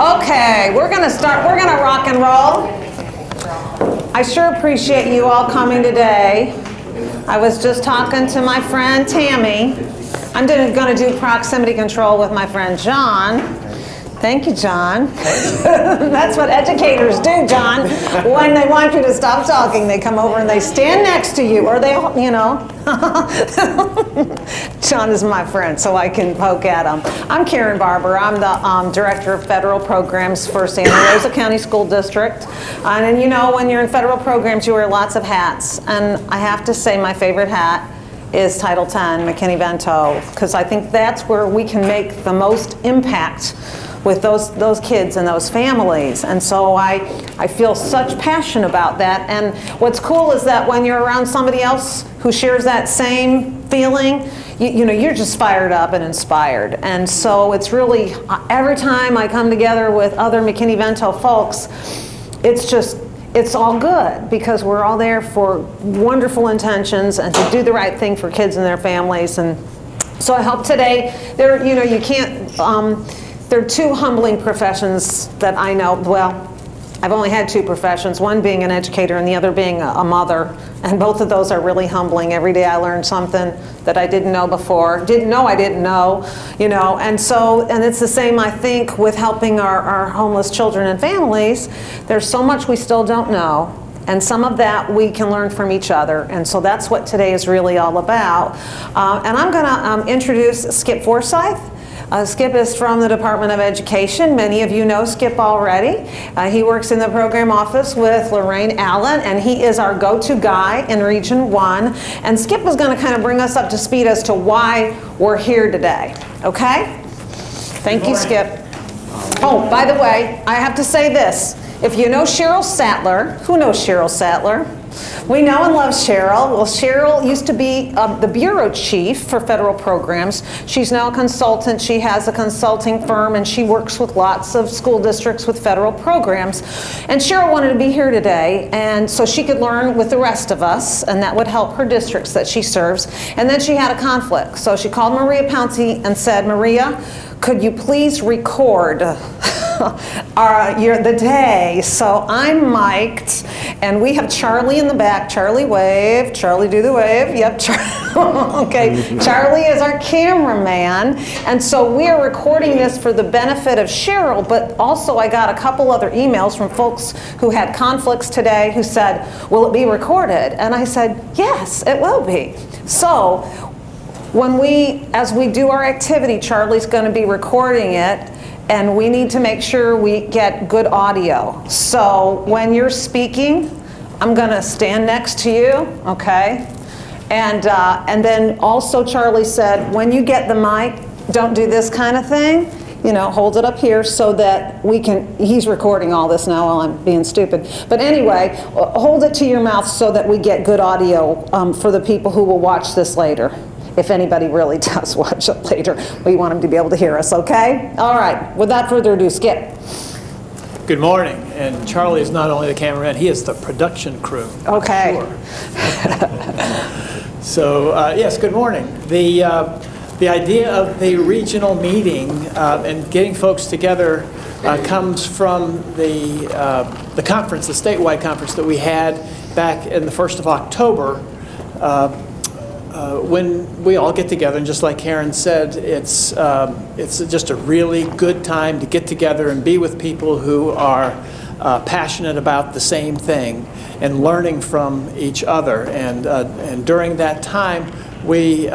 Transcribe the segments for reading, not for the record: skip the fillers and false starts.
Okay, we're gonna start, we're gonna rock and roll. I sure appreciate you all coming today. I was just talking to my friend Tammy. I'm gonna do proximity control with my friend John. Thank you, John. That's what educators do, John. When they want you to stop talking, they come over and they stand next to you, or they, you know. John is my friend, so I can poke at him. I'm Karen Barber. I'm the Director of Federal Programs for Santa Rosa County School District. And you know, when you're in federal programs, you wear lots of hats. And I have to say my favorite hat is Title X, McKinney-Vento, because I think that's where we can make the most impact with those kids and those families. And so I feel such passion about that. And what's cool is that when you're around somebody else who shares that same feeling, you know, you're just fired up and inspired. And so it's really, every time I come together with other McKinney-Vento folks, it's all good, because we're all there for wonderful intentions and to do the right thing for kids and their families. And so I hope today, you know, you can't, there are two humbling professions that I know. Well, I've only had two professions, one being an educator and the other being a mother. And both of those are really humbling. Every day I learn something that I didn't know before. Didn't know I didn't know, you know. And it's the same, I think, with helping our homeless children and families. There's so much we still don't know. And some of that we can learn from each other. And so that's what today is really all about. And I'm gonna introduce Skip Forsyth. Skip is from the Department of Education. Many of you know Skip already. He works in the program office with Lorraine Allen, and he is our go-to guy in Region 1. And Skip is going to kind of bring us up to speed as to why we're here today. Okay? Thank you, Skip. Oh, by the way, I have to say this. If you know Cheryl Sattler, who knows Cheryl Sattler? We know and love Cheryl. Well, Cheryl used to be the bureau chief for federal programs. She's now a consultant. She has a consulting firm, and she works with lots of school districts with federal programs. And Cheryl wanted to be here today, and so she could learn with the rest of us, and that would help her districts that she serves. And then she had a conflict. So she called Maria Pouncey and said, Maria, could you please record the day? So I'm mic'd, and we have Charlie in the back. Charlie, wave. Charlie, do the wave. Yep. Okay. Charlie is our cameraman, and so we are recording this for the benefit of Cheryl, but also I got a couple other emails from folks who had conflicts today who said, will it be recorded? And I said, yes, it will be. So as we do our activity, Charlie's going to be recording it, and we need to make sure we get good audio. So when you're speaking, I'm going to stand next to you, okay? And then also Charlie said, when you get the mic, don't do this kind of thing. You know, hold it up here so that we can, he's recording all this now while I'm being stupid. But anyway, hold it to your mouth so that we get good audio for the people who will watch this later. If anybody really does watch it later, we want them to be able to hear us, okay? All right, without further ado, Skip. Good morning, and Charlie is not only the cameraman, he is the production crew. Okay. Sure. So, yes, good morning. The idea of the regional meeting and getting folks together comes from the conference, the statewide conference that we had back in the 1st of October. When we all get together, and just like Karen said, it's just a really good time to get together and be with people who are passionate about the same thing and learning from each other. And during that time, we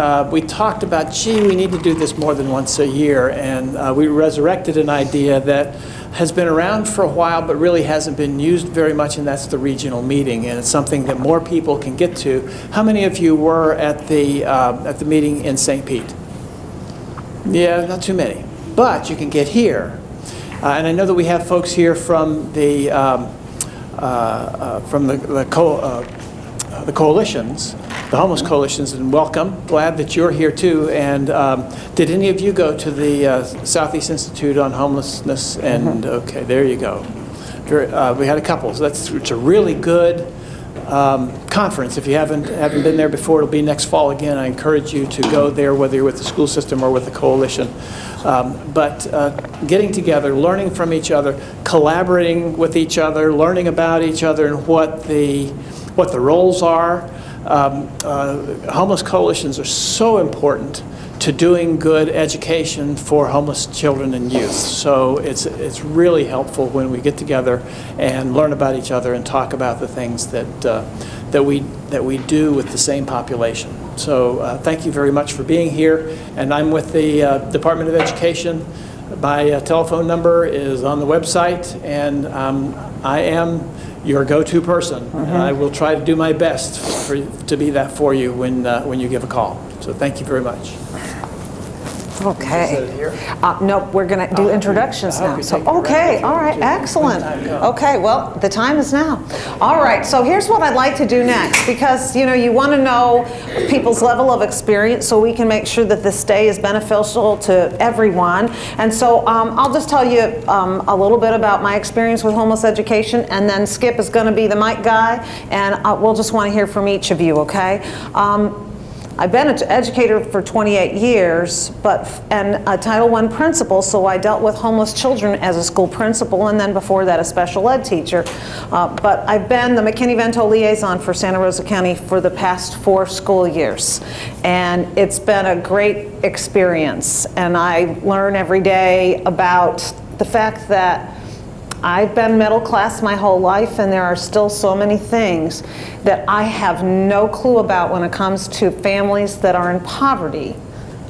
talked about, gee, we need to do this more than once a year, and we resurrected an idea that has been around for a while but really hasn't been used very much, and that's the regional meeting, and it's something that more people can get to. How many of you were at the meeting in St. Pete? Yeah, not too many, but you can get here. And I know that we have folks here from the coalitions, the homeless coalitions, and welcome. Glad that you're here too. And did any of you go to the Southeast Institute on Homelessness? And okay, there you go. We had a couple. So it's a really good conference. If you haven't been there before, it'll be next fall again. I encourage you to go there, whether you're with the school system or with the coalition. But getting together, learning from each other, collaborating with each other, learning about each other and what the roles are. Homeless coalitions are so important to doing good education for homeless children and youth. So it's really helpful when we get together and learn about each other and talk about the things that we do with the same population. So thank you very much for being here. And I'm with the Department of Education. My telephone number is on the website, and I am your go-to person. And I will try to do my best to be that for you when you give a call. So thank you very much. Okay. Nope, we're going to do introductions now. So, okay, all right, excellent. Okay, well, the time is now. All right, so here's what I'd like to do next, because you want to know people's level of experience so we can make sure that this day is beneficial to everyone. And so I'll just tell you a little bit about my experience with homeless education, and then Skip is going to be the mic guy, and we'll just want to hear from each of you, okay? I've been an educator for 28 years, and a Title I principal, so I dealt with homeless children as a school principal, and then before that a special ed teacher. But I've been the McKinney-Vento liaison for Santa Rosa County for the past 4 school years. And it's been a great experience, and I learn every day about the fact that I've been middle class my whole life, and there are still so many things that I have no clue about when it comes to families that are in poverty.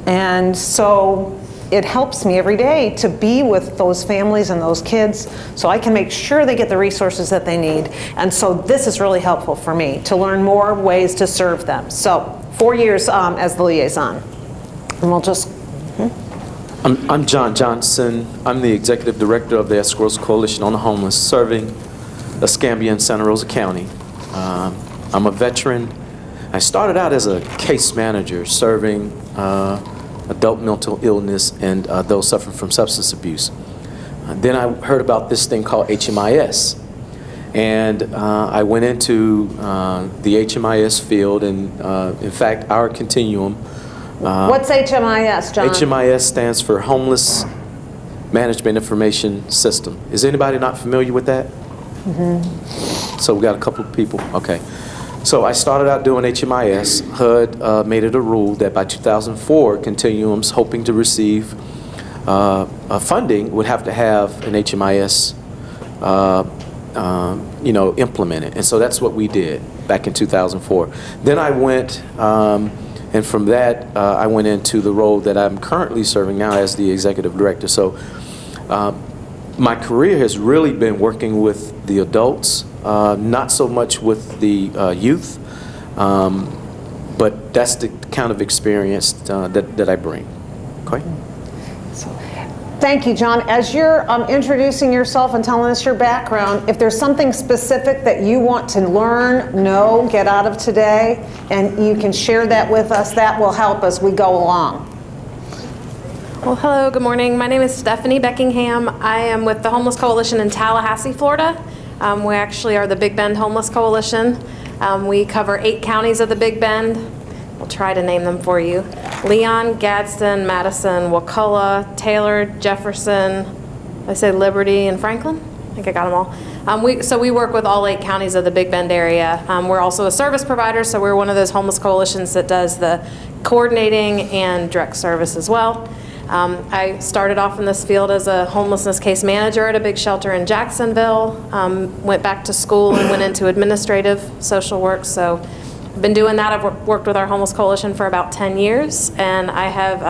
And so it helps me every day to be with those families and those kids so I can make sure they get the resources that they need. And so this is really helpful for me to learn more ways to serve them. So 4 years as the liaison. And we'll just... I'm John Johnson. I'm the Executive Director of the Escrows Coalition on the Homeless, serving Escambia and Santa Rosa County. I'm a veteran. I started out as a case manager serving adult mental illness and those suffering from substance abuse. Then I heard about this thing called HMIS. And I went into the HMIS field, and in fact, our continuum. What's HMIS, John? HMIS stands for Homeless Management Information System. Is anybody not familiar with that? So we got a couple of people. Okay. So I started out doing HMIS. HUD made it a rule that by 2004, continuums hoping to receive funding would have to have an HMIS implemented. And so that's what we did back in 2004. Then I went... and from that, I went into the role that I'm currently serving now as the executive director. So my career has really been working with the adults, not so much with the youth, but that's the kind of experience that I bring. Okay? Thank you, John. As you're introducing yourself and telling us your background, if there's something specific that you want to learn, know, get out of today, and you can share that with us, that will help as we go along. Well, hello, good morning. My name is Stephanie Beckingham. I am with the Homeless Coalition in Tallahassee, Florida. We actually are the Big Bend Homeless Coalition. We cover 8 counties of the Big Bend. We'll try to name them for you. Leon, Gadsden, Madison, Wakulla, Taylor, Jefferson, I say Liberty, and Franklin. I think I got them all. So we work with all 8 counties of the Big Bend area. We're also a service provider, so we're one of those homeless coalitions that does the coordinating and direct service as well. I started off in this field as a homelessness case manager at a big shelter in Jacksonville, went back to school and went into administrative social work. So I've been doing that. I've worked with our homeless coalition for about 10 years, and I have,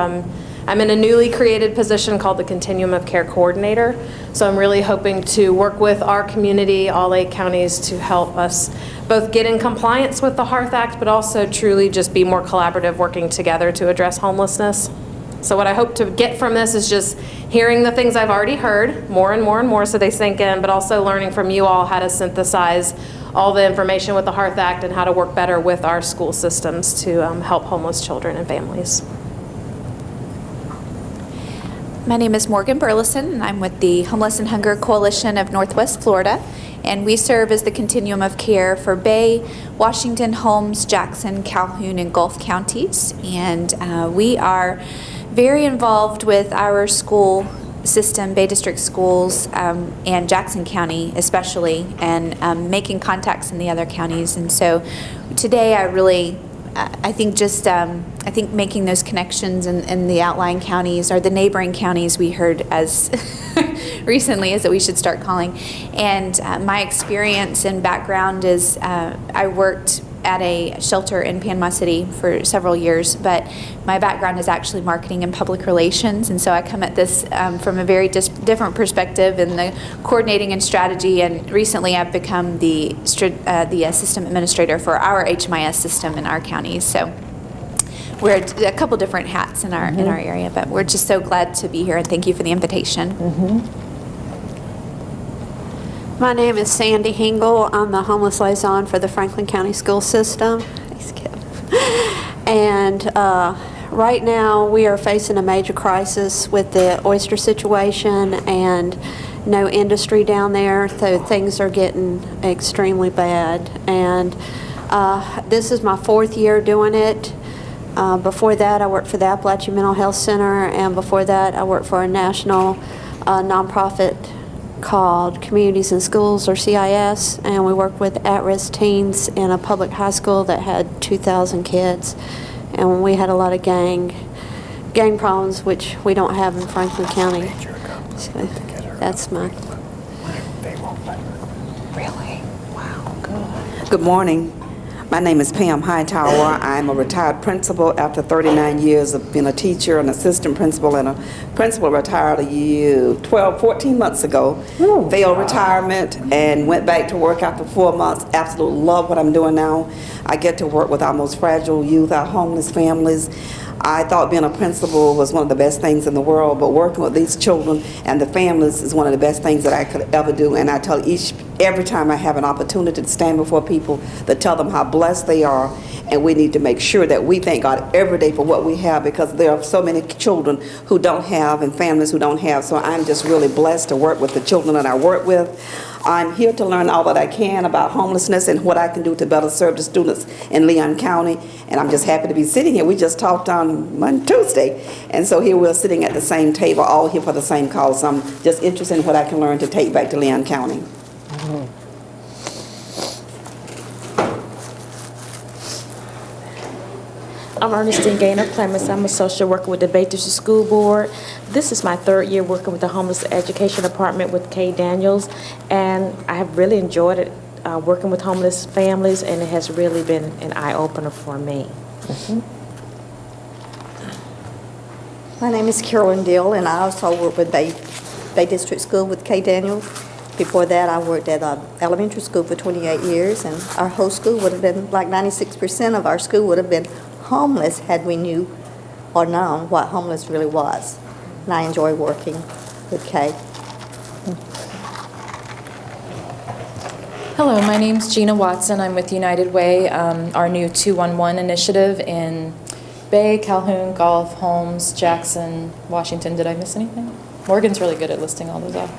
I'm in a newly created position called the Continuum of Care Coordinator. So I'm really hoping to work with our community, all 8 counties, to help us both get in compliance with the Hearth Act, but also truly just be more collaborative, working together to address homelessness. So what I hope to get from this is just hearing the things I've already heard more and more and more so they sink in, but also learning from you all how to synthesize all the information with the Hearth Act and how to work better with our school systems to help homeless children and families. My name is Morgan Burleson, and I'm with the Homeless and Hunger Coalition of Northwest Florida, and we serve as the continuum of care for Bay, Washington, Holmes, Jackson, Calhoun, and Gulf counties. And we are very involved with our school system, Bay District schools, and Jackson County especially, and making contacts in the other counties. And so today I think making those connections in the outlying counties or the neighboring counties we heard as recently is that we should start calling. And my experience and background is I worked at a shelter in Panama City for several years, but my background is actually marketing and public relations, and so I come at this from a very different perspective in the coordinating and strategy, and recently I've become the system administrator for our HMIS system in our county. So we're a couple different hats in our area, but we're just so glad to be here, and thank you for the invitation. My name is Sandy Hingle. I'm the homeless liaison for the Franklin County School System. Thanks, Kip. And right now we are facing a major crisis with the oyster situation and no industry down there, so things are getting extremely bad. And this is my 4th year doing it. Before that, I worked for the Appalachian Mental Health Center, and before that, I worked for a national nonprofit called Communities in Schools, or CIS, and we worked with at-risk teens in a public high school that had 2,000 kids, and we had a lot of gang problems, which we don't have in Franklin County. So that's my... Really? Wow, good. Good morning. My name is Pam Hightower. I'm a retired principal after 39 years of being a teacher, an assistant principal, and a principal retired 14 months ago. Failed retirement and went back to work after 4 months. Absolutely love what I'm doing now. I get to work with our most fragile youth, our homeless families. I thought being a principal was one of the best things in the world, but working with these children and the families is one of the best things that I could ever do. And I tell every time I have an opportunity to stand before people, to tell them how blessed they are, and we need to make sure that we thank God every day for what we have, because there are so many children who don't have and families who don't have. So I'm just really blessed to work with the children that I work with. I'm here to learn all that I can about homelessness and what I can do to better serve the students in Leon County. And I'm just happy to be sitting here. We just talked on Tuesday, and so here we're sitting at the same table, all here for the same cause. So I'm just interested in what I can learn to take back to Leon County. I'm Ernestine Gaynor Clemens. I'm a social worker with the Bay District School Board. This is my 3rd year working with the Homeless Education Department with Kay Daniels, and I have really enjoyed it working with homeless families, and it has really been an eye-opener for me. My name is Carolyn Dill, and I also work with Bay District School with Kay Daniels. Before that, I worked at an elementary school for 28 years, and our whole school would have been, like 96% of our school would have been homeless had we knew or known what homeless really was. And I enjoy working with Kay. Hello, my name's Gina Watson. I'm with United Way, our new 211 initiative in Bay, Calhoun, Gulf, Holmes, Jackson, Washington. Did I miss anything? Morgan's really good at listing all those off.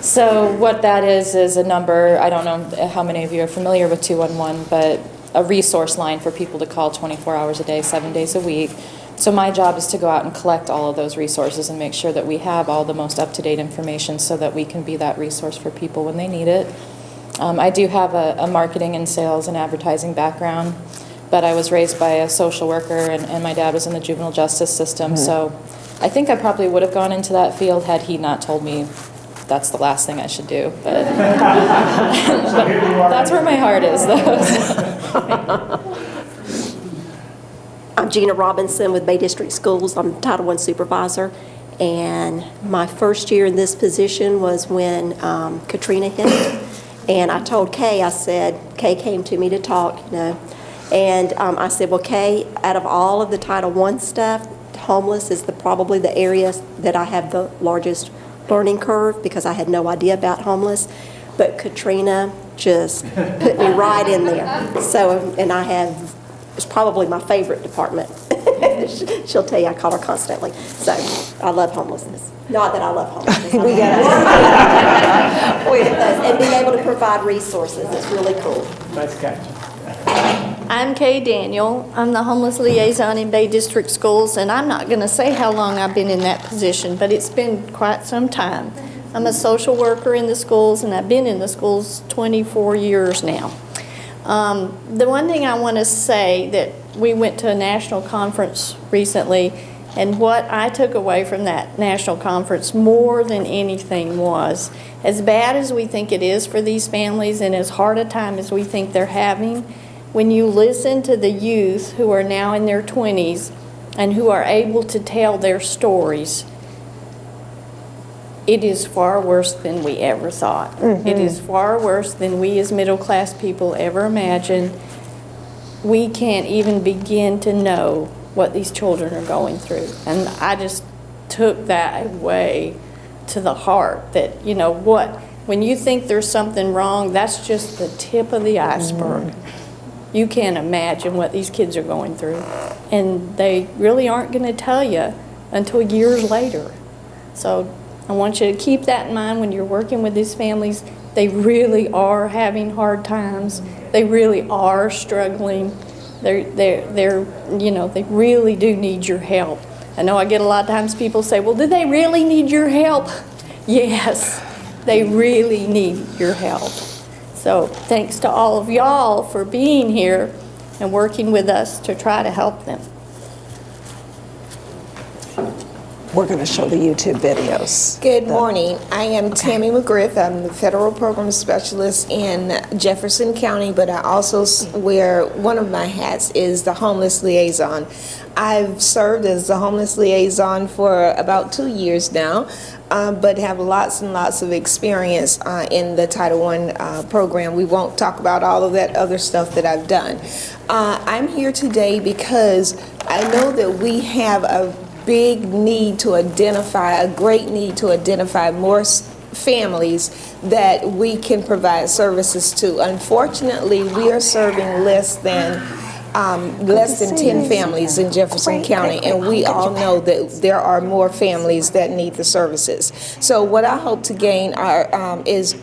So what that is a number, I don't know how many of you are familiar with 211, but a resource line for people to call 24 hours a day, 7 days a week. So my job is to go out and collect all of those resources and make sure that we have all the most up-to-date information so that we can be that resource for people when they need it. I do have a marketing and sales and advertising background, but I was raised by a social worker, and my dad was in the juvenile justice system, so I think I probably would have gone into that field had he not told me that's the last thing I should do. But, but that's where my heart is, though. I'm Gina Robinson with Bay District Schools. I'm Title I supervisor, and my first year in this position was when Katrina hit. And I told Kay, I said, Kay came to me to talk, and I said, well, Kay, out of all of the Title I stuff, homeless is probably the area that I have the largest learning curve, because I had no idea about homeless. But Katrina just put me right in there. So, and it's probably my favorite department. She'll tell you I call her constantly. So I love homelessness. Not that I love homelessness. We got And being able to provide resources is really cool. Nice catch. I'm Kay Daniel. I'm the homeless liaison in Bay District Schools, and I'm not going to say how long I've been in that position, but it's been quite some time. I'm a social worker in the schools, and I've been in the schools 24 years now. The one thing I want to say that we went to a national conference recently, and what I took away from that national conference more than anything was, as bad as we think it is for these families and as hard a time as we think they're having, when you listen to the youth who are now in their 20s and who are able to tell their stories, it is far worse than we ever thought. It is far worse than we as middle-class people ever imagined. We can't even begin to know what these children are going through. And I just took that away to the heart that, you know what, when you think there's something wrong, that's just the tip of the iceberg. You can't imagine what these kids are going through. And they really aren't going to tell you until years later. So I want you to keep that in mind when you're working with these families. They really are having hard times. They really are struggling. They're you know, they really do need your help. I know I get a lot of times people say, well, do they really need your help? Yes, they really need your help. So thanks to all of y'all for being here and working with us to try to help them. We're going to show the YouTube videos. Good morning. I am Tammy McGriff. I'm the Federal Program Specialist in Jefferson County, but I also wear, one of my hats is the Homeless Liaison. I've served as the Homeless Liaison for about 2 years now, but have lots and lots of experience in the Title I program. We won't talk about all of that other stuff that I've done. I'm here today because I know that we have a big need to identify, a great need to identify more families that we can provide services to. Unfortunately, we are serving less than 10 families in Jefferson County, and we all know that there are more families that need the services. So what I hope to gain is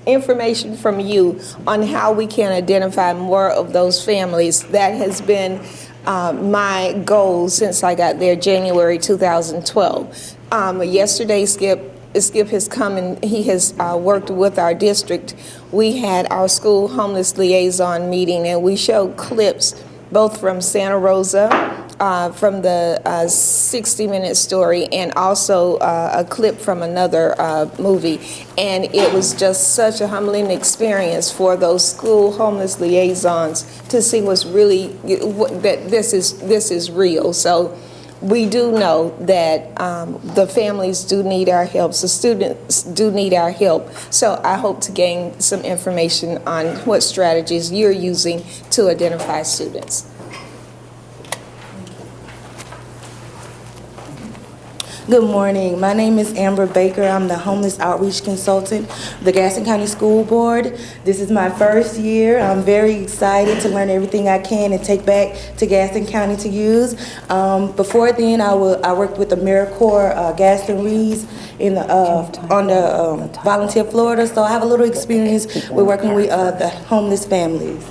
information from you on how we can identify more of those families. That has been my goal since I got there January 2012. Yesterday, Skip has come and he has worked with our district. We had our school homeless liaison meeting, and we showed clips both from Santa Rosa, from the 60-minute story, and also a clip from another movie. And it was just such a humbling experience for those school homeless liaisons to see what's really, that this is real. So we do know that the families do need our help, the students do need our help. So I hope to gain some information on what strategies you're using to identify students. Good morning. My name is Amber Baker. I'm the Homeless Outreach Consultant of the Gaston County School Board. This is my first year. I'm very excited to learn everything I can and take back to Gaston County to use. Before then, I worked with the AmeriCorps Gaston Reeds in the, on the Volunteer Florida, so I have a little experience with working with the homeless families.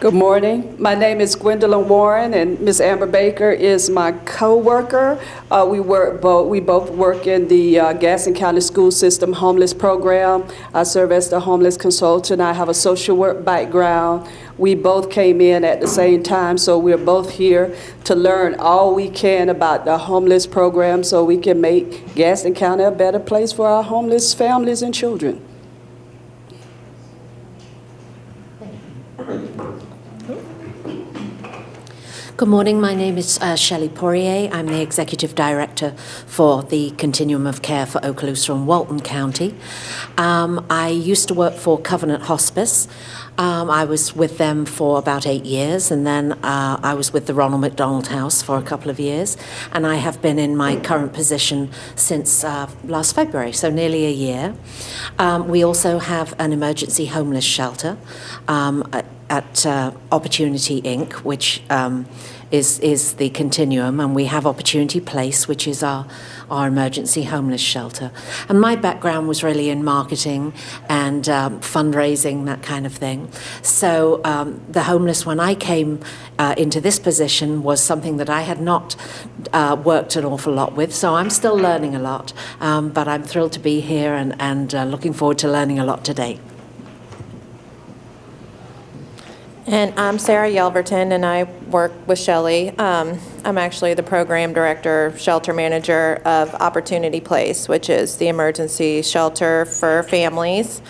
Good morning. My name is Gwendolyn Warren, and Ms. Amber Baker is my co-worker. We both work in the Gaston County School System Homeless Program. I serve as the homeless consultant. I have a social work background. We both came in at the same time, so we're both here to learn all we can about the homeless program so we can make Gaston County a better place for our homeless families and children. Good morning. My name is Shelley Poirier. I'm the Executive Director for the Continuum of Care for Okaloosa and Walton County. I used to work for Covenant Hospice. I was with them for about 8 years, and then I was with the Ronald McDonald House for a couple of years, and I have been in my current position since last February, so nearly a year. We also have an emergency homeless shelter. at Opportunity Inc., which is the continuum, and we have Opportunity Place, which is our emergency homeless shelter. And my background was really in marketing and fundraising, that kind of thing. So the homeless, when I came into this position, was something that I had not worked an awful lot with. So I'm still learning a lot, but I'm thrilled to be here and looking forward to learning a lot today. And I'm Sarah Yelverton, and I work with Shelley. I'm actually the program director, shelter manager of Opportunity Place, which is the emergency shelter for families.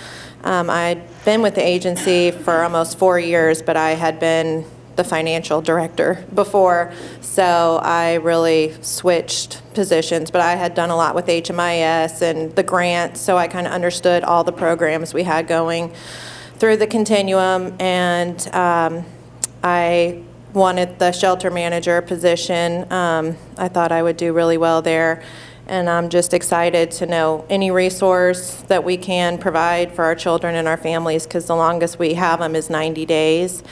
I'd been with the agency for almost 4 years, but I had been the financial director before, so I really switched positions. But I had done a lot with HMIS and the grants, so I kind of understood all the programs we had going through the continuum, and I wanted the shelter manager position. I thought I would do really well there, and I'm just excited to know any resource that we can provide for our children and our families, because the longest we have them is 90 days,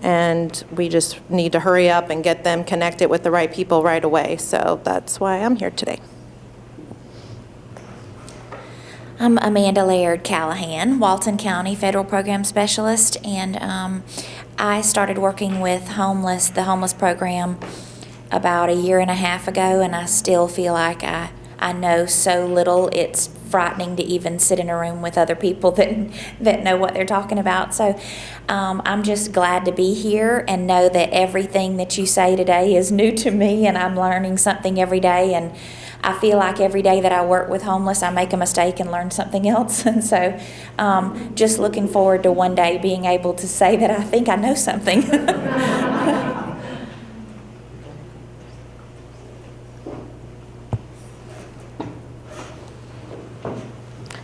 and we just need to hurry up and get them connected with the right people right away. So that's why I'm here today. I'm Amanda Laird Callahan, Walton County Federal Program Specialist, and I started working with the homeless program about 1.5 years ago, and I still feel like I know so little. It's frightening to even sit in a room with other people that know what they're talking about. So I'm just glad to be here and know that everything that you say today is new to me, and I'm learning something every day. And I feel like every day that I work with homeless, I make a mistake and learn something else. And so just looking forward to one day being able to say that I think I know something.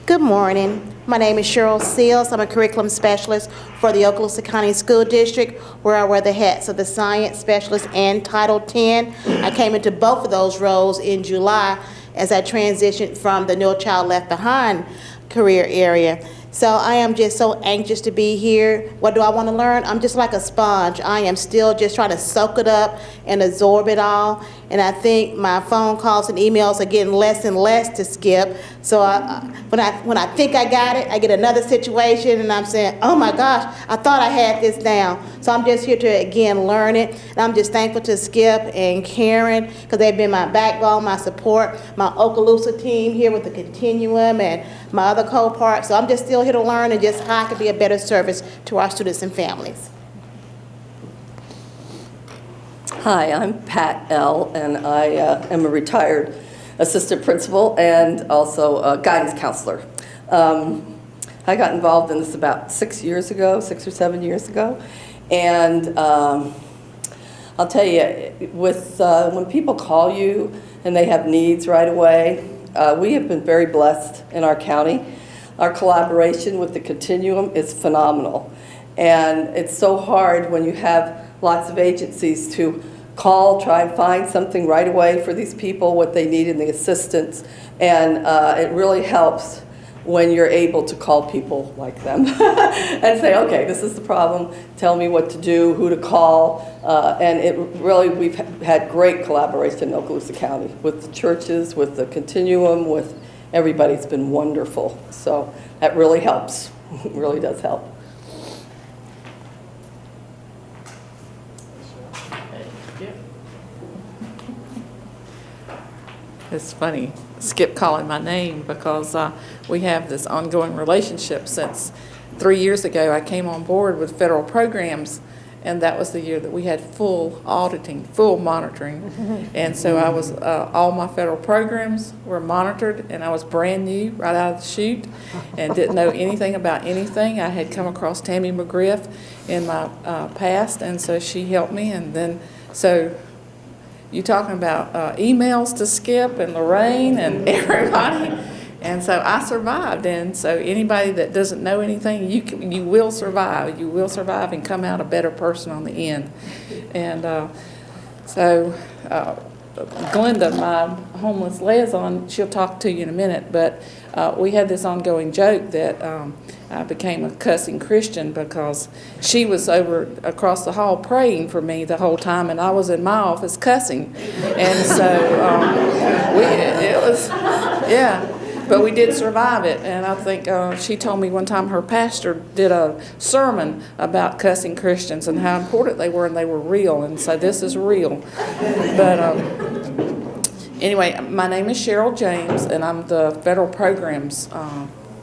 Good morning. My name is Cheryl Seals. I'm a curriculum specialist for the Okaloosa County School District, where I wear the hats of the science specialist and Title X. I came into both of those roles in July as I transitioned from the No Child Left Behind career area. So I am just so anxious to be here. What do I want to learn? I'm just like a sponge. I am still just trying to soak it up and absorb it all. And I think my phone calls and emails are getting less and less to skip. So when I think I got it, I get another situation and I'm saying, oh my gosh, I thought I had this down. So I'm just here to, again, learn it. And I'm just thankful to Skip and Karen, because they've been my backbone, my support, my Okaloosa team here with the Continuum and my other co-parts. So I'm just still here to learn and just how I can be a better service to our students and families. Hi, I'm Pat L., and I am a retired assistant principal and also a guidance counselor. I got involved in this about 6 or 7 years ago, and I'll tell you, when people call you and they have needs right away, we have been very blessed in our county. Our collaboration with the Continuum is phenomenal, and it's so hard when you have lots of agencies to call, try and find something right away for these people, what they need in the assistance, and it really helps when you're able to call people like them and say, okay, this is the problem, tell me what to do, who to call, and it really, we've had great collaboration in Okaloosa County with the churches, with the Continuum, with everybody. It's been wonderful, so that really helps. It really does help. It's funny, Skip calling my name, because we have this ongoing relationship since 3 years ago. I came on board with federal programs, and that was the year that we had full auditing, full monitoring. And so I was, all my federal programs were monitored, and I was brand new right out of the chute and didn't know anything about anything. I had come across Tammy McGriff in my past, and so she helped me. And then, so you talking about emails to Skip and Lorraine and everybody. And so I survived, and so anybody that doesn't know anything, you will survive. You will survive and come out a better person on the end. And so Glenda, my homeless liaison, she'll talk to you in a minute, but we had this ongoing joke that I became a cussing Christian because she was over across the hall praying for me the whole time, and I was in my office cussing. And so it was, yeah. But we did survive it, and I think she told me one time her pastor did a sermon about cussing Christians and how important they were, and they were real, and so this is real. But anyway, my name is Cheryl James, and I'm the Federal Programs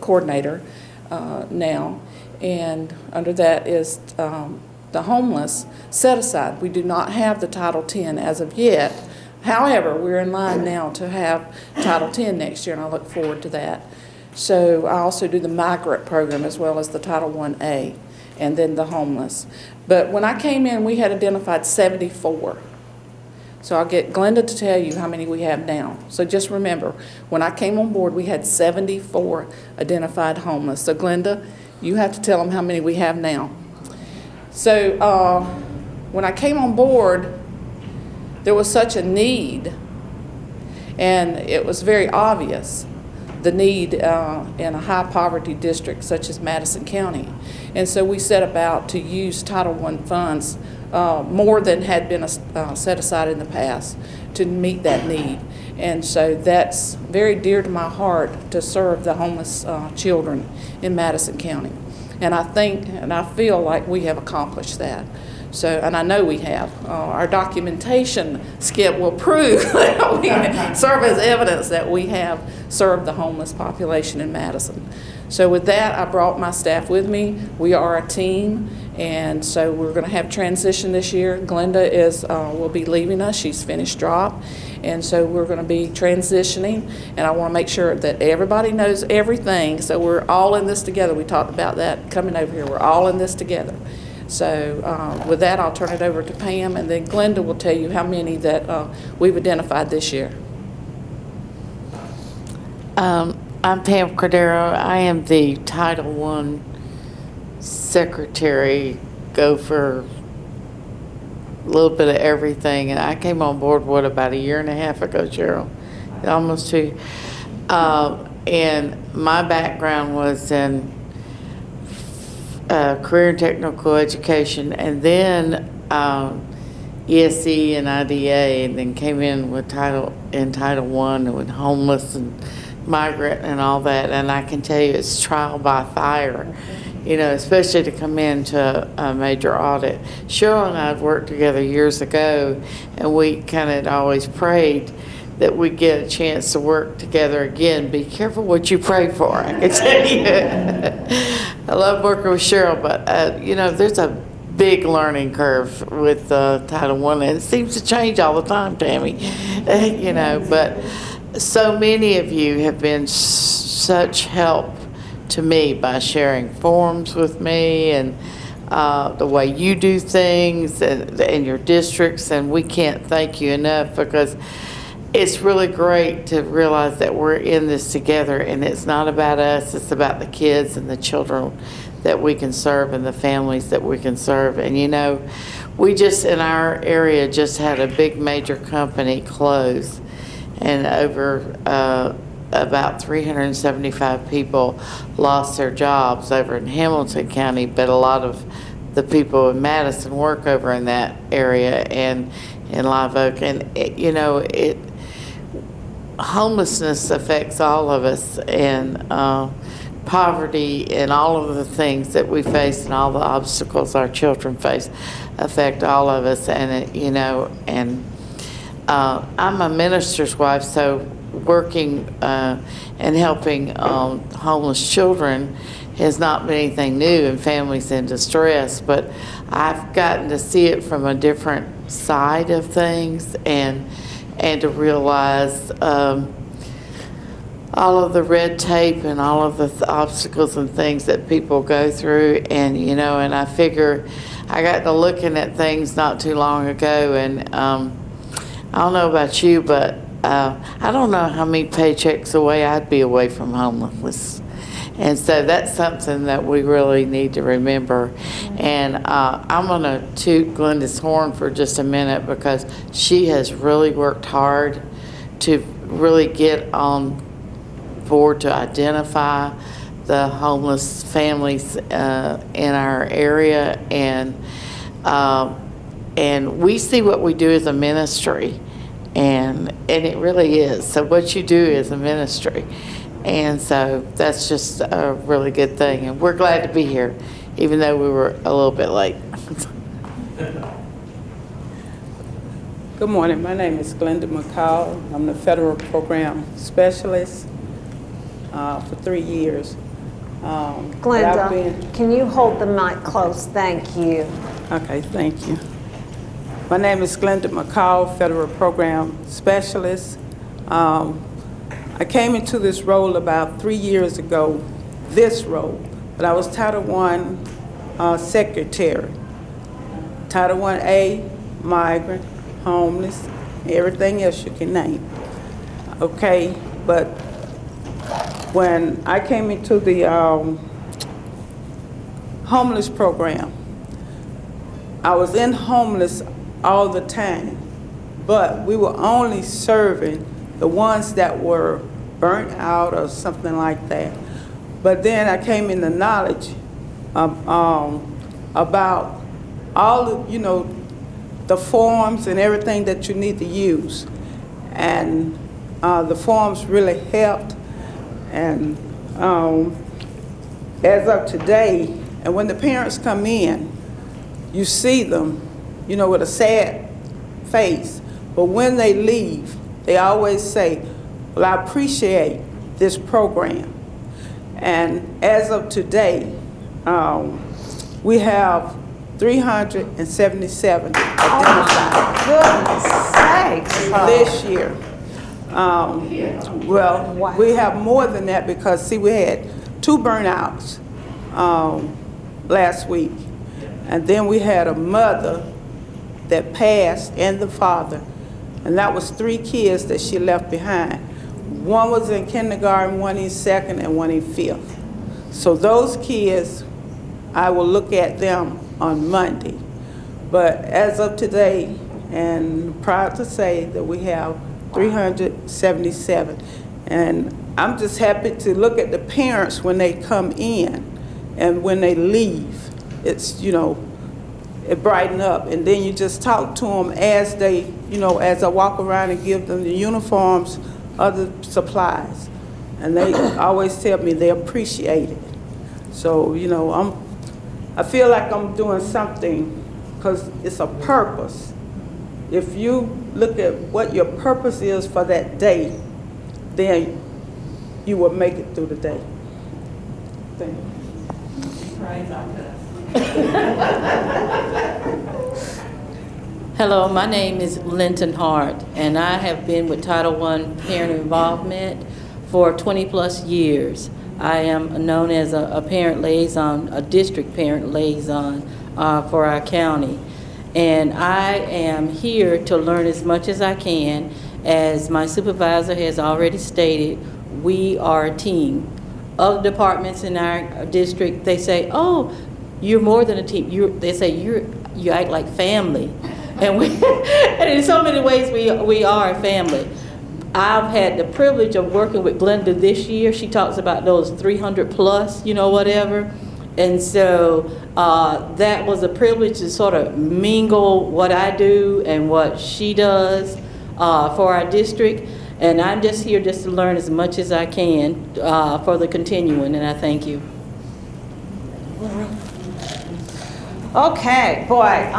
Coordinator now, and under that is the homeless set aside. We do not have the Title X as of yet. However, we're in line now to have Title X next year, and I look forward to that. So I also do the migrant program as well as the Title I-A, and then the homeless. But when I came in, we had identified 74. So I'll get Glenda to tell you how many we have now. So just remember, when I came on board, we had 74 identified homeless. So Glenda, you have to tell them how many we have now. So when I came on board, there was such a need, and it was very obvious, the need in a high poverty district such as Madison County. And so we set about to use Title I funds more than had been set aside in the past to meet that need. And so that's very dear to my heart, to serve the homeless children in Madison County. And I think and I feel like we have accomplished that. So, and I know we have. Our documentation, Skip, will prove that we serve as evidence that we have served the homeless population in Madison. So with that, I brought my staff with me. We are a team, and so we're going to have transition this year. Glenda will be leaving us. She's finished drop, and so we're going to be transitioning, and I want to make sure that everybody knows everything, so we're all in this together. We talked about that coming over here. We're all in this together. So with that, I'll turn it over to Pam, and then Glenda will tell you how many that we've identified this year. I'm Pam Cordero. I am the Title I secretary, go for a little bit of everything. And I came on board, about a year and a half ago, Cheryl? Almost 2. And my background was in career and technical education, and then ESE and IDA, and then came in with Title I and with homeless and migrant and all that. And I can tell you it's trial by fire, especially to come into a major audit. Cheryl and I had worked together years ago, and we kind of always prayed that we get a chance to work together again. Be careful what you pray for, I can tell you. I love working with Cheryl, but there's a big learning curve with Title I, and it seems to change all the time, Tammy. But so many of you have been such help to me by sharing forms with me and the way you do things and your districts, and we can't thank you enough, because it's really great to realize that we're in this together, and it's not about us, it's about the kids and the children that we can serve and the families that we can serve. And we just in our area just had a big major company close, and over about 375 people lost their jobs over in Hamilton County, but a lot of the people in Madison work over in that area and in Live Oak. And homelessness affects all of us, and poverty and all of the things that we face and all the obstacles our children face affect all of us. And I'm a minister's wife, so working and helping homeless children has not been anything new in families in distress, but I've gotten to see it from a different side of things, and to realize all of the red tape and all of the obstacles and things that people go through. And and I figure I got to looking at things not too long ago, and I don't know about you, but I don't know how many paychecks away I'd be away from homelessness. And so that's something that we really need to remember. And I'm going to toot Glenda's horn for just a minute, because she has really worked hard to really get on board to identify the homeless families in our area, and we see what we do as a ministry, and it really is. So what you do is a ministry, and so that's just a really good thing, and we're glad to be here, even though we were a little bit late. Good morning. My name is Glenda McCall. I'm the Federal Program Specialist for 3 years. Glenda, can you hold the mic close? Thank you. Okay, thank you. My name is Glenda McCall, Federal Program Specialist. I came into this role about 3 years ago, this role, but I was Title I Secretary. Title 1A, migrant, homeless, everything else you can name. Okay, but when I came into the homeless program, I was in homeless all the time, but we were only serving the ones that were burnt out or something like that. But then I came into knowledge about all the, the forms and everything that you need to use. And the forms really helped. And as of today, and when the parents come in, you see them, with a sad face. But when they leave, they always say, well, I appreciate this program. And as of today, we have 377 identified. Goodness sakes. This year. Well, we have more than that because, see, we had 2 burnouts last week. And then we had a mother that passed and the father. And that was 3 kids that she left behind. One was in kindergarten, one in 2nd, and one in 5th. So those kids, I will look at them on Monday. But as of today, and proud to say that we have 377. And I'm just happy to look at the parents when they come in and when they leave. It's, it brighten up. And then you just talk to them as they, as I walk around and give them the uniforms, other supplies. And they always tell me they appreciate it. So, I feel like I'm doing something because it's a purpose. If you look at what your purpose is for that day, then you will make it through the day. Thank you. Hello, my name is Linton Hart, and I have been with Title I Parent Involvement for 20 plus years. I am known as a parent liaison, a district parent liaison for our county. And I am here to learn as much as I can. As my supervisor has already stated, we are a team. Other departments in our district, they say, oh, you're more than a team. They say you act like family. And, and in so many ways, we are a family. I've had the privilege of working with Glenda this year. She talks about those 300 plus, whatever. And so that was a privilege to sort of mingle what I do and what she does for our district. And I'm just here just to learn as much as I can for the continuing, and I thank you. Okay, boy,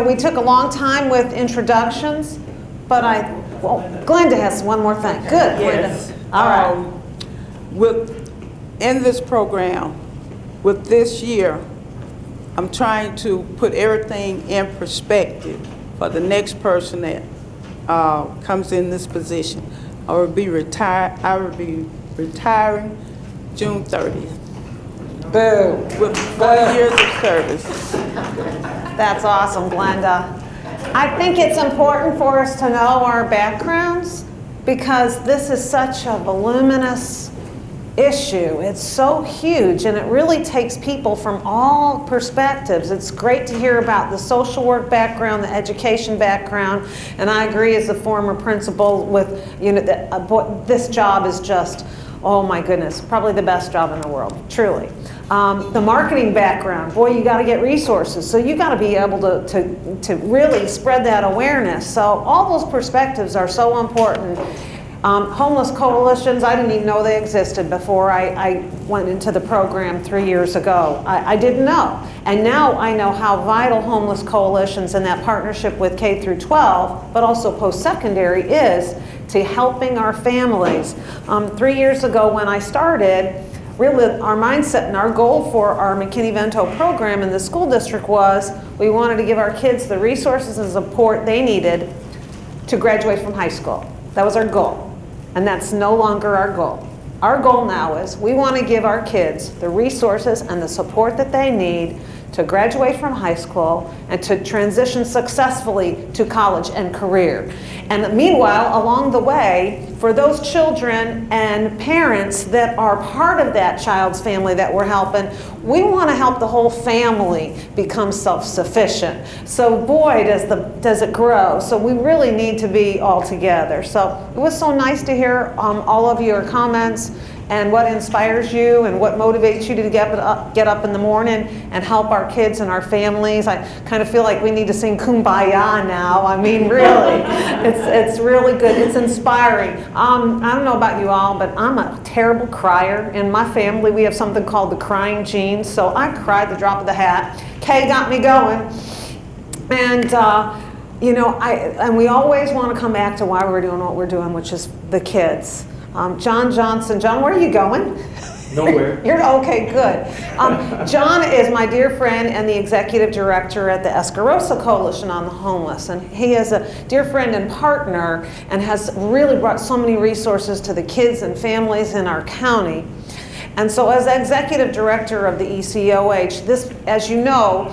we took a long time with introductions, but Glenda has one more thing. Good, Yes. Glenda. All right. In this program, with this year, I'm trying to put everything in perspective for the next person that comes in this position. I will be retiring June 30th. Boo. With 40 years of service. That's awesome, Glenda. I think it's important for us to know our backgrounds because this is such a voluminous issue. It's so huge and it really takes people from all perspectives. It's great to hear about the social work background, the education background, and I agree as a former principal with, this job is just Oh my goodness, probably the best job in the world, truly. The marketing background, boy, you got to get resources. So you got to be able to really spread that awareness. So all those perspectives are so important. Homeless coalitions, I didn't even know they existed before I went into the program 3 years ago. I didn't know. And now I know how vital homeless coalitions and that partnership with K through 12, but also post-secondary is to helping our families. 3 years ago when I started, really our mindset and our goal for our McKinney-Vento program in the school district was we wanted to give our kids the resources and support they needed to graduate from high school. That was our goal. And that's no longer our goal. Our goal now is we want to give our kids the resources and the support that they need to graduate from high school and to transition successfully to college and career. And meanwhile, along the way, for those children and parents that are part of that child's family that we're helping, we want to help the whole family become self-sufficient. So boy, does it grow. So we really need to be all together. So it was so nice to hear all of your comments and what inspires you and what motivates you to get up in the morning and help our kids and our families. I kind of feel like we need to sing Kumbaya now. I mean, really, it's really good. It's inspiring. I don't know about you all, but I'm a terrible crier. In my family, we have something called the crying gene, so I cried the drop of the hat. Kay got me going. And you know, and we always want to come back to why we're doing what we're doing, which is the kids. John Johnson. John, where are you going? Nowhere. You're okay, good. John is my dear friend and the executive director at the Escarosa Coalition on the Homeless. And he is a dear friend and partner and has really brought so many resources to the kids and families in our county. And so as executive director of the ECOH, this, as you know,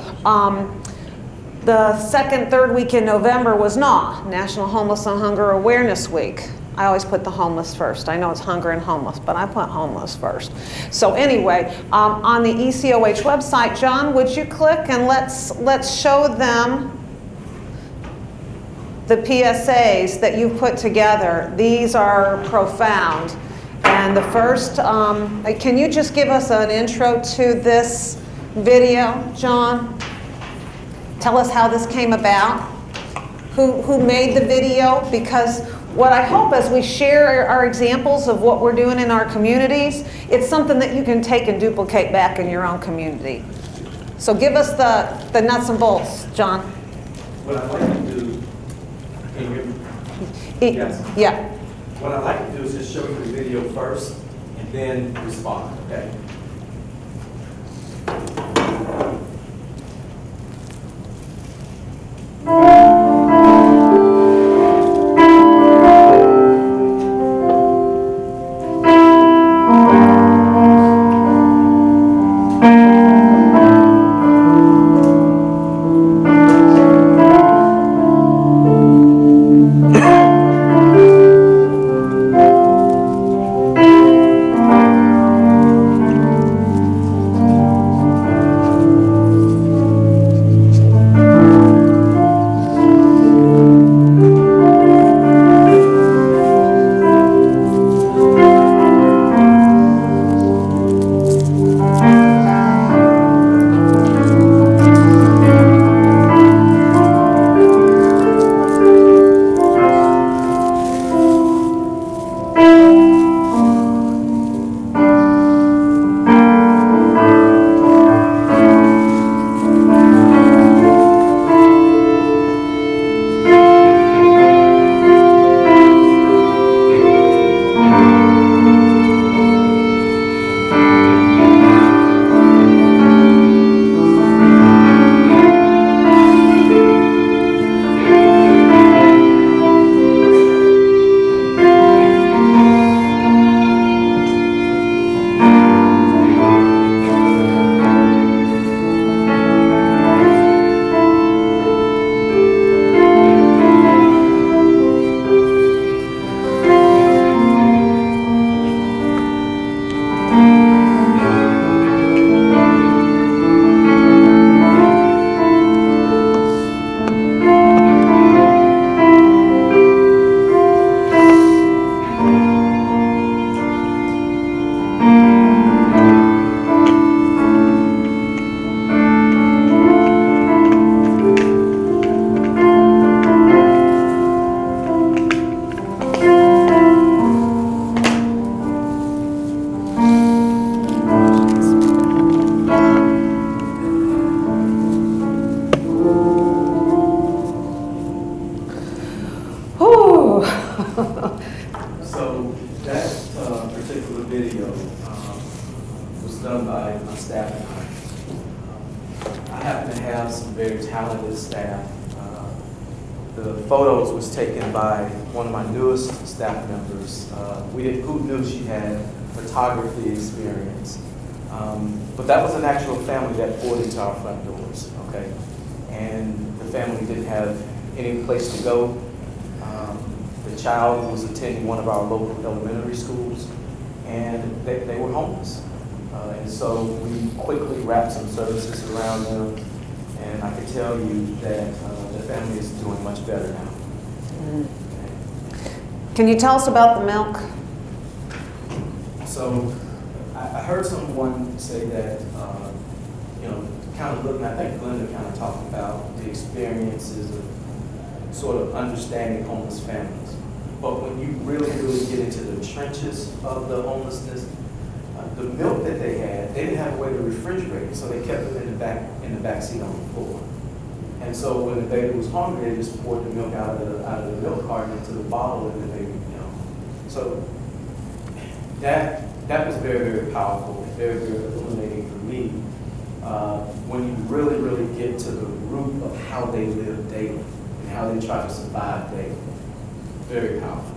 the second, third week in November was NHA, National Homeless and Hunger Awareness Week. I always put the homeless first. I know it's hunger and homeless, but I put homeless first. So anyway, on the ECOH website, John, would you click and let's show them the PSAs that you've put together. These are profound. And the first, can you just give us an intro to this video, John? Tell us how this came about. Who made the video? Because what I hope as we share our examples of what we're doing in our communities, it's something that you can take and duplicate back in your own community. So give us the nuts and bolts, John. What I'd like to do, can you hear me? Yes. Yeah. What I'd like to do is just show you the video first and then respond, okay? staff member. I happen to have some very talented staff. The photos was taken by one of my newest staff members. Who knew she had photography experience? But that was an actual family that poured into our front doors, okay? And the family didn't have any place to go. The child was attending one of our local elementary schools, and they were homeless. And so we quickly wrapped some services around them, and I can tell you that the family is doing much better now. Can you tell us about the milk? So I heard someone say that, kind of looking, I think Glenda kind of talked about the experiences of sort of understanding homeless families. But when you really get into the trenches of the homelessness, the milk that they had, they didn't have a way to refrigerate it, so they kept it in the back seat on the floor. And so when the baby was hungry, they just poured the milk out of the milk carton into the bottle, and the baby, So that was very, very powerful, very, very illuminating for me. When you really get to the root of how they live daily and how they try to survive daily. Very powerful.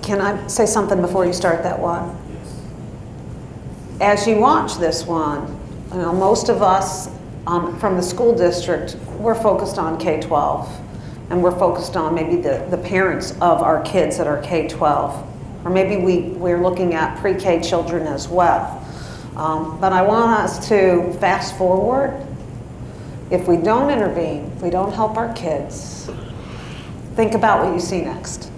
Can I say something before you start that one? Yes. As you watch this one, most of us from the school district, we're focused on K-12, and we're focused on maybe the parents of our kids that are K-12, or maybe we're looking at pre-K children as well. But I want us to fast forward. If we don't intervene, if we don't help our kids, think about what you see next.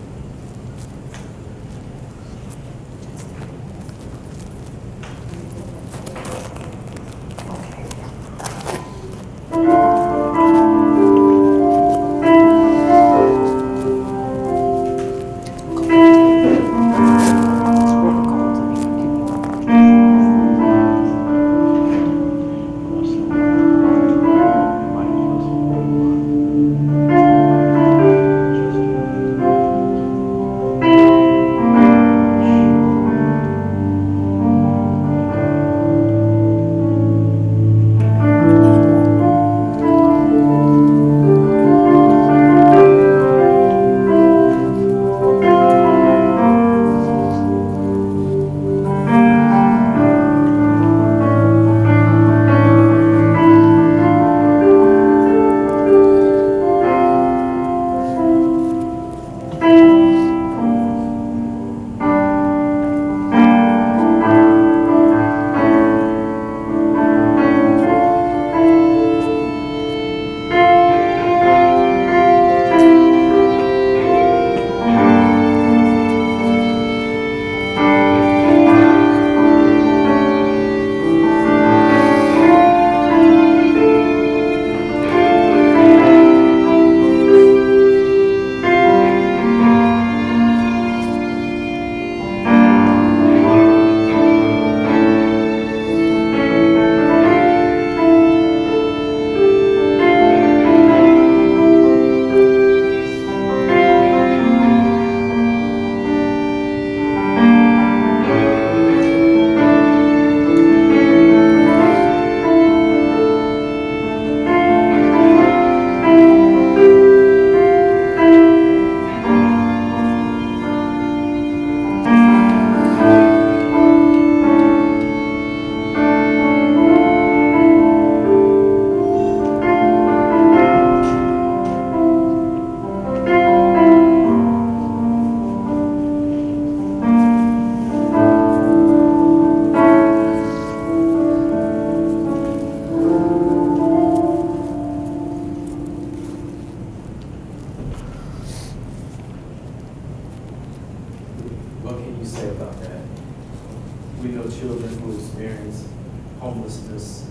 homelessness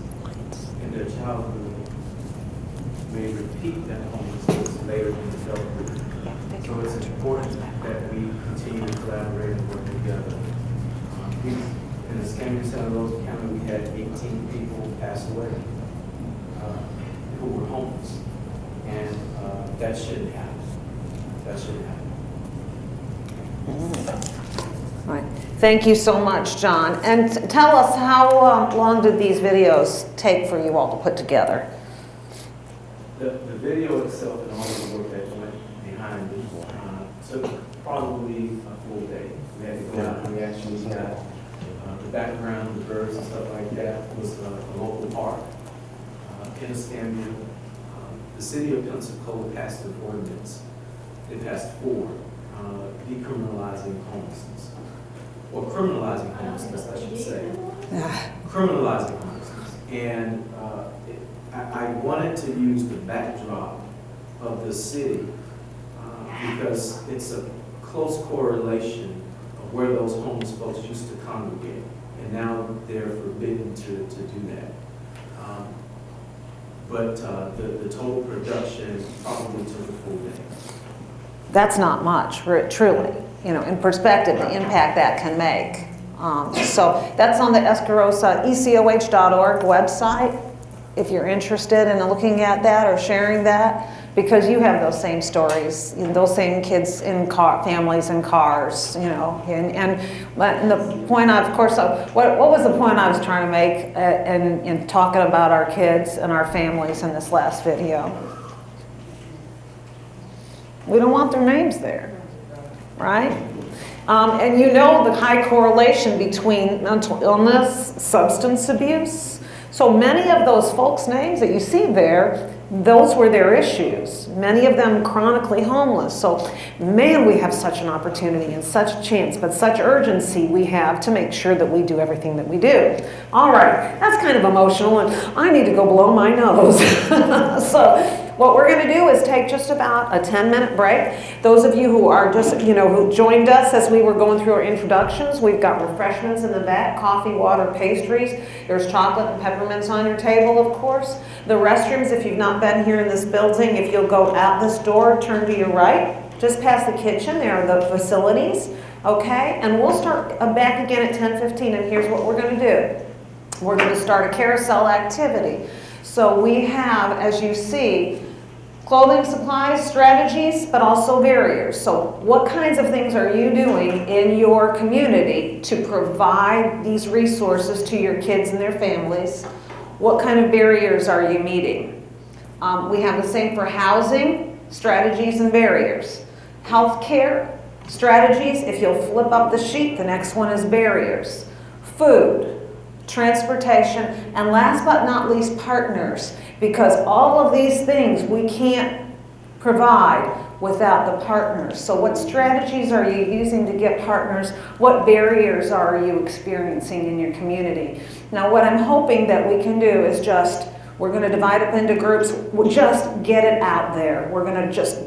in their childhood may repeat that homelessness later in adulthood. So it's important that we continue to collaborate and work together. In the Santa Rosa County, we had 18 people pass away who were homeless. And that shouldn't happen. That shouldn't happen. All right. Thank you so much, John. And tell us, how long did these videos take for you all to put together? The video itself and all of the work that went behind it took probably a full day. We had to go out and we actually got the background, the birds and stuff like that was a local park. Inescambia, the city of Pensacola passed an ordinance. They passed 4, decriminalizing homelessness. Or criminalizing homelessness, I should say. Criminalizing homelessness. And I wanted to use the backdrop of the city because it's a close correlation of where those homeless folks used to congregate. And now they're forbidden to do that. But the total production probably took a full day. That's not much, truly, in perspective, the impact that can make. So that's on the ECOH.org website, if you're interested in looking at that or sharing that, because you have those same stories, those same kids in families in cars, and the point, of course, what was the point I was trying to make in talking about our kids and our families in this last video? We don't want their names there, right? And the high correlation between mental illness, substance abuse. So many of those folks' names that you see there, those were their issues. Many of them chronically homeless. So, man, we have such an opportunity and such a chance, but such urgency we have to make sure that we do everything that we do. All right, that's kind of emotional, and I need to go blow my nose. So, what we're going to do is take just about a 10-minute break. Those of you who are just, who joined us as we were going through our introductions, we've got refreshments in the back, coffee, water, pastries. There's chocolate and peppermints on your table, of course. The restrooms, if you've not been here in this building, if you'll go out this door, turn to your right, just past the kitchen, there are the facilities, okay? And we'll start back again at 10:15, and here's what we're going to do. We're going to start a carousel activity. So we have, as you see, clothing supplies, strategies, but also barriers. So what kinds of things are you doing in your community to provide these resources to your kids and their families? What kind of barriers are you meeting? We have the same for housing, strategies, and barriers. Healthcare, strategies. If you'll flip up the sheet, the next one is barriers. Food, transportation, and last but not least, partners. Because all of these things we can't provide without the partners. So what strategies are you using to get partners? What barriers are you experiencing in your community? Now what I'm hoping that we can do is we're going to divide up into groups, we'll just get it out there. We're going to just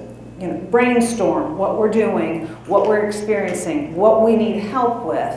brainstorm what we're doing, what we're experiencing, what we need help with.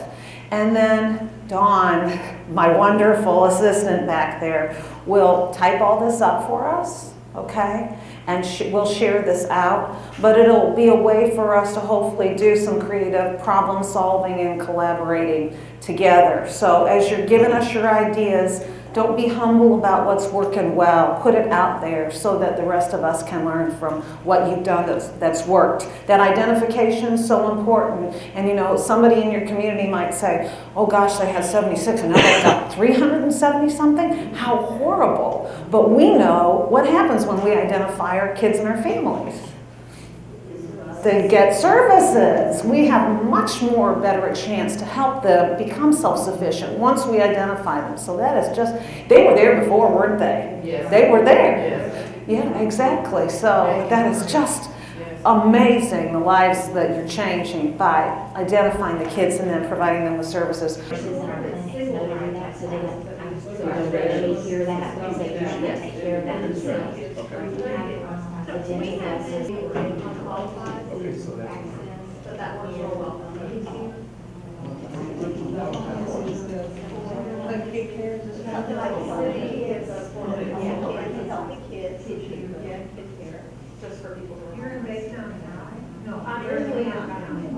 And then Dawn, my wonderful assistant back there, will type all this up for us, okay? And we'll share this out, but it'll be a way for us to hopefully do some creative problem solving and collaborating together. So as you're giving us your ideas, don't be humble about what's working well. Put it out there so that the rest of us can learn from what you've done that's worked. That identification is so important. And somebody in your community might say, oh gosh, they had 76 and now they've got 370 something? How horrible. But we know what happens when we identify our kids and our families. They get services. We have much more better a chance to help them become self-sufficient once we identify them. So that is they were there before, weren't they? Yes. They were there. Yes. Yeah, exactly. So that is just amazing, the lives that you're changing by identifying the kids and then providing them with services. You're in Bay County now? No, I'm in Leon County.